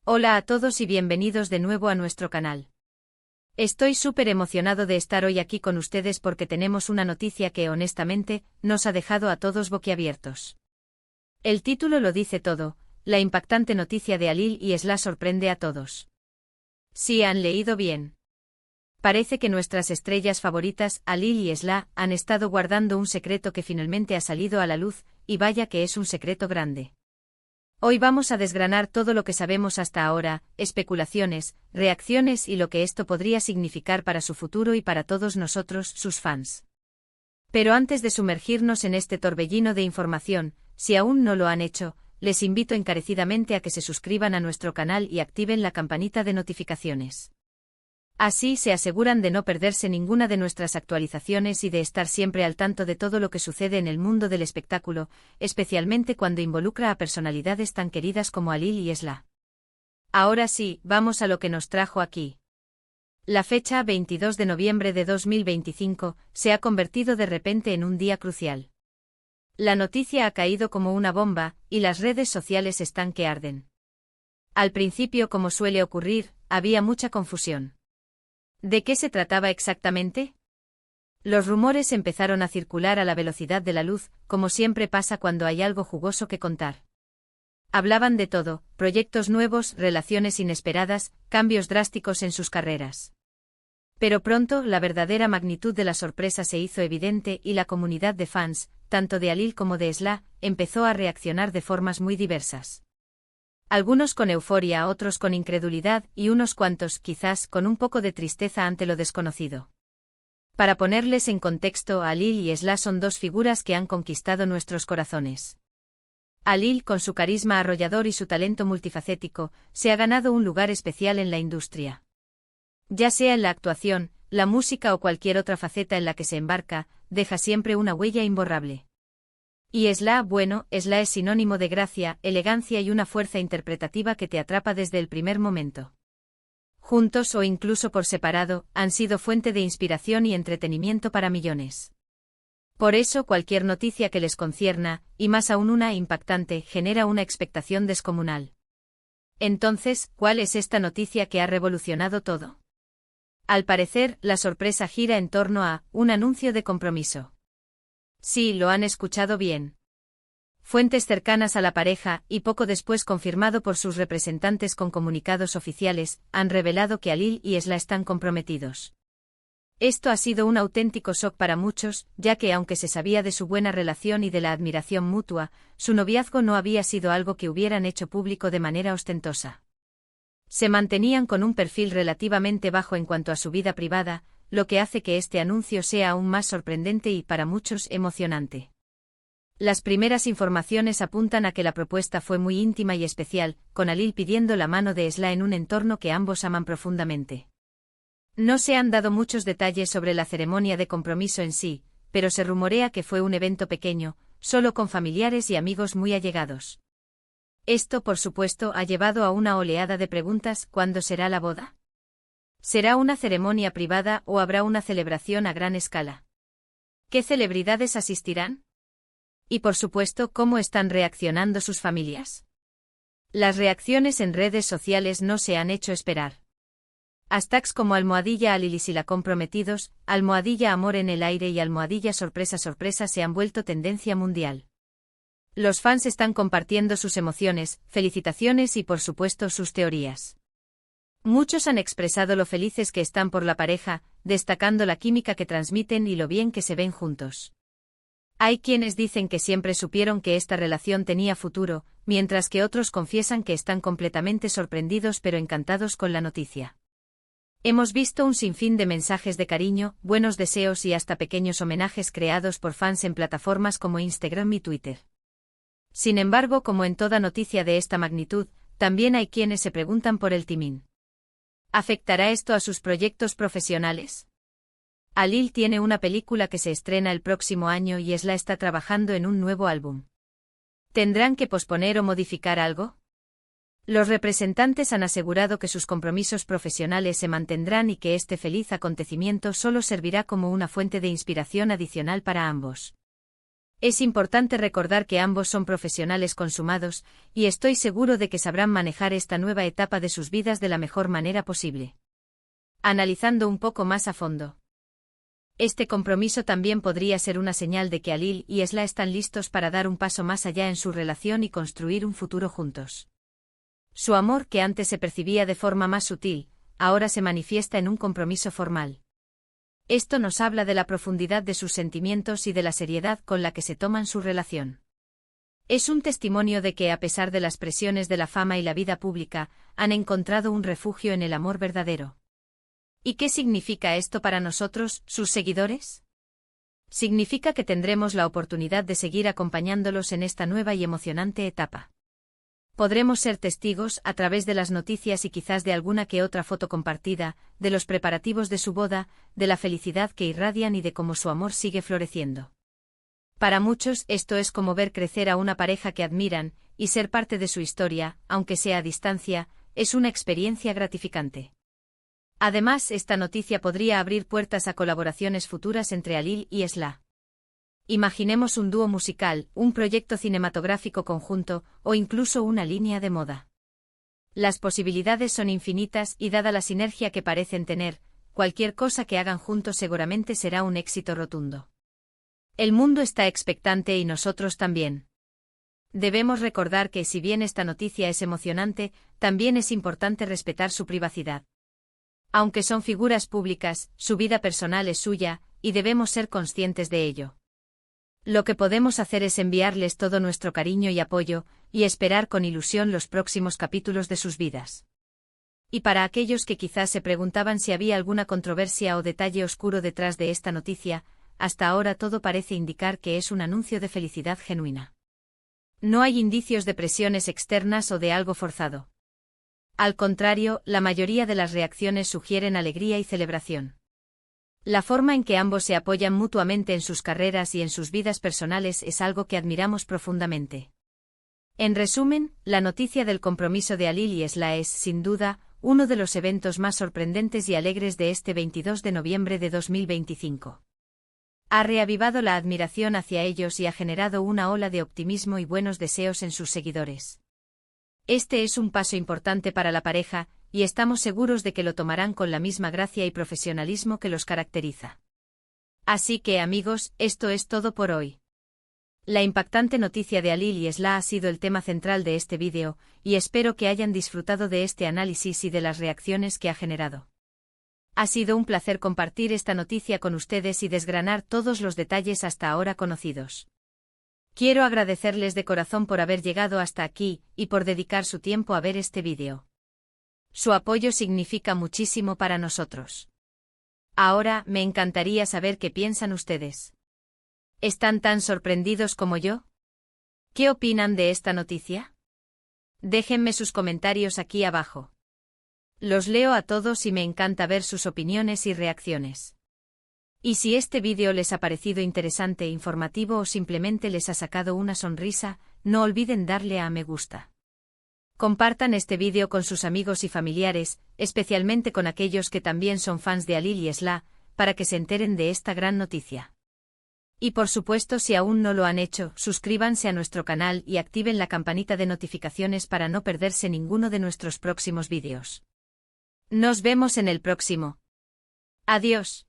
Hola a todos y bienvenidos de nuevo a nuestro canal. Estoy súper emocionado de estar hoy aquí con ustedes porque tenemos una noticia que honestamente nos ha dejado a todos boquiabiertos. El título lo dice todo, la impactante noticia de Alil y Esla sorprende a todos. Sí, han leído bien. Parece que nuestras estrellas favoritas, Alil y Esla, han estado guardando un secreto que finalmente ha salido a la luz, y vaya que es un secreto grande. Hoy vamos a desgranar todo lo que sabemos hasta ahora, especulaciones, reacciones y lo que esto podría significar para su futuro y para todos nosotros, sus fans. Pero antes de sumergirnos en este torbellino de información, si aún no lo han hecho, les invito encarecidamente a que se suscriban a nuestro canal y activen la campanita de notificaciones. Así se aseguran de no perderse ninguna de nuestras actualizaciones y de estar siempre al tanto de todo lo que sucede en el mundo del espectáculo, especialmente cuando involucra a personalidades tan queridas como Alil y Esla. Ahora sí, vamos a lo que nos trajo aquí. La fecha 22 de noviembre de 2025 se ha convertido de repente en un día crucial. La noticia ha caído como una bomba, y las redes sociales están que arden. Al principio, como suele ocurrir, había mucha confusión. ¿De qué se trataba exactamente? Los rumores empezaron a circular a la velocidad de la luz, como siempre pasa cuando hay algo jugoso que contar. Hablaban de todo, proyectos nuevos, relaciones inesperadas, cambios drásticos en sus carreras. Pero pronto la verdadera magnitud de la sorpresa se hizo evidente y la comunidad de fans, tanto de Alil como de Esla, empezó a reaccionar de formas muy diversas. Algunos con euforia, otros con incredulidad y unos cuantos, quizás, con un poco de tristeza ante lo desconocido. Para ponerles en contexto, Alil y Esla son dos figuras que han conquistado nuestros corazones. Alil, con su carisma arrollador y su talento multifacético, se ha ganado un lugar especial en la industria. Ya sea en la actuación, la música o cualquier otra faceta en la que se embarca, deja siempre una huella imborrable. Y Esla, bueno, Esla es sinónimo de gracia, elegancia y una fuerza interpretativa que te atrapa desde el primer momento. Juntos o incluso por separado, han sido fuente de inspiración y entretenimiento para millones. Por eso cualquier noticia que les concierna, y más aún una impactante, genera una expectación descomunal. Entonces, ¿cuál es esta noticia que ha revolucionado todo? Al parecer, la sorpresa gira en torno a un anuncio de compromiso. Sí, lo han escuchado bien. Fuentes cercanas a la pareja, y poco después confirmado por sus representantes con comunicados oficiales, han revelado que Alil y Esla están comprometidos. Esto ha sido un auténtico shock para muchos, ya que aunque se sabía de su buena relación y de la admiración mutua, su noviazgo no había sido algo que hubieran hecho público de manera ostentosa. Se mantenían con un perfil relativamente bajo en cuanto a su vida privada, lo que hace que este anuncio sea aún más sorprendente y para muchos emocionante. Las primeras informaciones apuntan a que la propuesta fue muy íntima y especial, con Alil pidiendo la mano de Esla en un entorno que ambos aman profundamente. No se han dado muchos detalles sobre la ceremonia de compromiso en sí, pero se rumorea que fue un evento pequeño, solo con familiares y amigos muy allegados. Esto, por supuesto, ha llevado a una oleada de preguntas: ¿cuándo será la boda? ¿Será una ceremonia privada o habrá una celebración a gran escala? ¿Qué celebridades asistirán? Y por supuesto, ¿cómo están reaccionando sus familias? Las reacciones en redes sociales no se han hecho esperar. Hashtags como #Alil y Esla comprometidos, #Amor en el aire y #sorpresa sorpresa se han vuelto tendencia mundial. Los fans están compartiendo sus emociones, felicitaciones y por supuesto sus teorías. Muchos han expresado lo felices que están por la pareja, destacando la química que transmiten y lo bien que se ven juntos. Hay quienes dicen que siempre supieron que esta relación tenía futuro, mientras que otros confiesan que están completamente sorprendidos pero encantados con la noticia. Hemos visto un sinfín de mensajes de cariño, buenos deseos y hasta pequeños homenajes creados por fans en plataformas como Instagram y Twitter. Sin embargo, como en toda noticia de esta magnitud, también hay quienes se preguntan por el timing. ¿Afectará esto a sus proyectos profesionales? Alil tiene una película que se estrena el próximo año y Esla está trabajando en un nuevo álbum. ¿Tendrán que posponer o modificar algo? Los representantes han asegurado que sus compromisos profesionales se mantendrán y que este feliz acontecimiento solo servirá como una fuente de inspiración adicional para ambos. Es importante recordar que ambos son profesionales consumados, y estoy seguro de que sabrán manejar esta nueva etapa de sus vidas de la mejor manera posible. Analizando un poco más a fondo. Este compromiso también podría ser una señal de que Alil y Esla están listos para dar un paso más allá en su relación y construir un futuro juntos. Su amor, que antes se percibía de forma más sutil, ahora se manifiesta en un compromiso formal. Esto nos habla de la profundidad de sus sentimientos y de la seriedad con la que se toman su relación. Es un testimonio de que, a pesar de las presiones de la fama y la vida pública, han encontrado un refugio en el amor verdadero. ¿Y qué significa esto para nosotros, sus seguidores? Significa que tendremos la oportunidad de seguir acompañándolos en esta nueva y emocionante etapa. Podremos ser testigos, a través de las noticias y quizás de alguna que otra foto compartida, de los preparativos de su boda, de la felicidad que irradian y de cómo su amor sigue floreciendo. Para muchos esto es como ver crecer a una pareja que admiran, y ser parte de su historia, aunque sea a distancia, es una experiencia gratificante. Además, esta noticia podría abrir puertas a colaboraciones futuras entre Alil y Esla. Imaginemos un dúo musical, un proyecto cinematográfico conjunto, o incluso una línea de moda. Las posibilidades son infinitas y dada la sinergia que parecen tener, cualquier cosa que hagan juntos seguramente será un éxito rotundo. El mundo está expectante y nosotros también. Debemos recordar que si bien esta noticia es emocionante, también es importante respetar su privacidad. Aunque son figuras públicas, su vida personal es suya, y debemos ser conscientes de ello. Lo que podemos hacer es enviarles todo nuestro cariño y apoyo, y esperar con ilusión los próximos capítulos de sus vidas. Y para aquellos que quizás se preguntaban si había alguna controversia o detalle oscuro detrás de esta noticia, hasta ahora todo parece indicar que es un anuncio de felicidad genuina. No hay indicios de presiones externas o de algo forzado. Al contrario, la mayoría de las reacciones sugieren alegría y celebración. La forma en que ambos se apoyan mutuamente en sus carreras y en sus vidas personales es algo que admiramos profundamente. En resumen, la noticia del compromiso de Alil y Esla es, sin duda, uno de los eventos más sorprendentes y alegres de este 22 de noviembre de 2025. Ha reavivado la admiración hacia ellos y ha generado una ola de optimismo y buenos deseos en sus seguidores. Este es un paso importante para la pareja, y estamos seguros de que lo tomarán con la misma gracia y profesionalismo que los caracteriza. Así que, amigos, esto es todo por hoy. La impactante noticia de Alil y Esla ha sido el tema central de este vídeo, y espero que hayan disfrutado de este análisis y de las reacciones que ha generado. Ha sido un placer compartir esta noticia con ustedes y desgranar todos los detalles hasta ahora conocidos. Quiero agradecerles de corazón por haber llegado hasta aquí, y por dedicar su tiempo a ver este vídeo. Su apoyo significa muchísimo para nosotros. Ahora, me encantaría saber qué piensan ustedes. ¿Están tan sorprendidos como yo? ¿Qué opinan de esta noticia? Déjenme sus comentarios aquí abajo. Los leo a todos y me encanta ver sus opiniones y reacciones. Y si este vídeo les ha parecido interesante, informativo o simplemente les ha sacado una sonrisa, no olviden darle a me gusta. Compartan este vídeo con sus amigos y familiares, especialmente con aquellos que también son fans de Alil y Esla, para que se enteren de esta gran noticia. Y por supuesto, si aún no lo han hecho, suscríbanse a nuestro canal y activen la campanita de notificaciones para no perderse ninguno de nuestros próximos vídeos. Nos vemos en el próximo. Adiós.